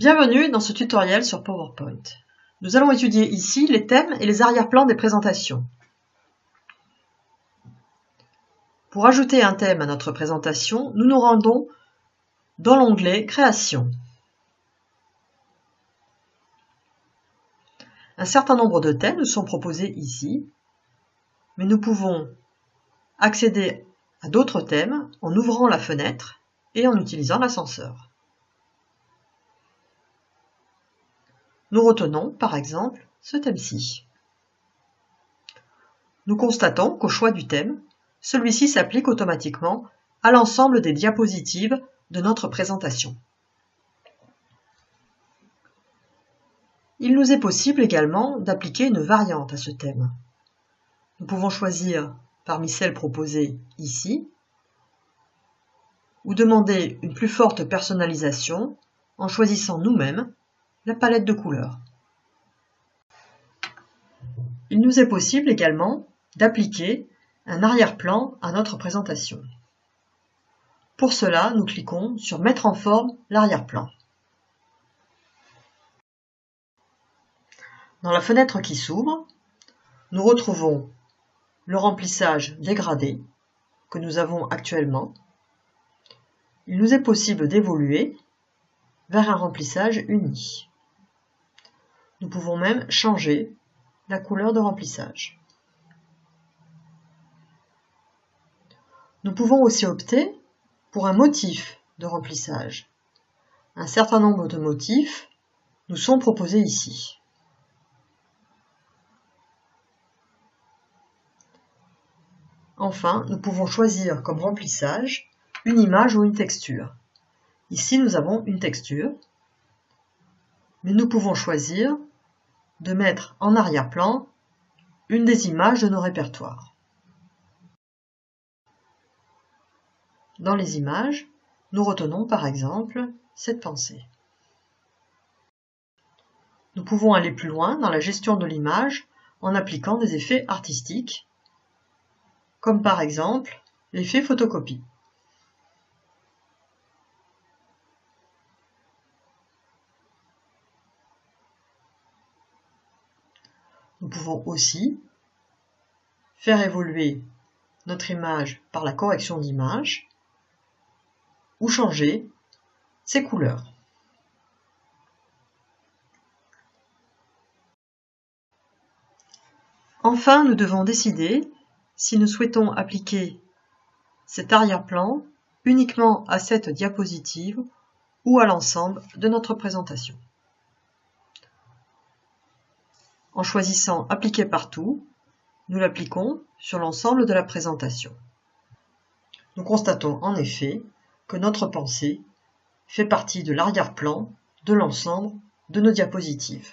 Bienvenue dans ce tutoriel sur PowerPoint. Nous allons étudier ici les thèmes et les arrière-plans des présentations. Pour ajouter un thème à notre présentation, nous nous rendons dans l'onglet Création. Un certain nombre de thèmes nous sont proposés ici, mais nous pouvons accéder à d'autres thèmes en ouvrant la fenêtre et en utilisant l'ascenseur. Nous retenons, par exemple, ce thème-ci. Nous constatons qu'au choix du thème, celui-ci s'applique automatiquement à l'ensemble des diapositives de notre présentation. Il nous est possible également d'appliquer une variante à ce thème. Nous pouvons choisir parmi celles proposées ici ou demander une plus forte personnalisation en choisissant nous-mêmes la palette de couleurs. Il nous est possible également d'appliquer un arrière-plan à notre présentation. Pour cela, nous cliquons sur Mettre en forme l'arrière-plan. Dans la fenêtre qui s'ouvre, nous retrouvons le remplissage dégradé que nous avons actuellement. Il nous est possible d'évoluer vers un remplissage uni. Nous pouvons même changer la couleur de remplissage. Nous pouvons aussi opter pour un motif de remplissage. Un certain nombre de motifs nous sont proposés ici. Enfin, nous pouvons choisir comme remplissage une image ou une texture. Ici, nous avons une texture, mais nous pouvons choisir de mettre en arrière-plan une des images de nos répertoires. Dans les images, nous retenons par exemple cette pensée. Nous pouvons aller plus loin dans la gestion de l'image en appliquant des effets artistiques, comme par exemple l'effet photocopie. Nous pouvons aussi faire évoluer notre image par la correction d'image ou changer ses couleurs. Enfin, nous devons décider si nous souhaitons appliquer cet arrière-plan uniquement à cette diapositive ou à l'ensemble de notre présentation. En choisissant Appliquer partout, nous l'appliquons sur l'ensemble de la présentation. Nous constatons en effet que notre pensée fait partie de l'arrière-plan de l'ensemble de nos diapositives.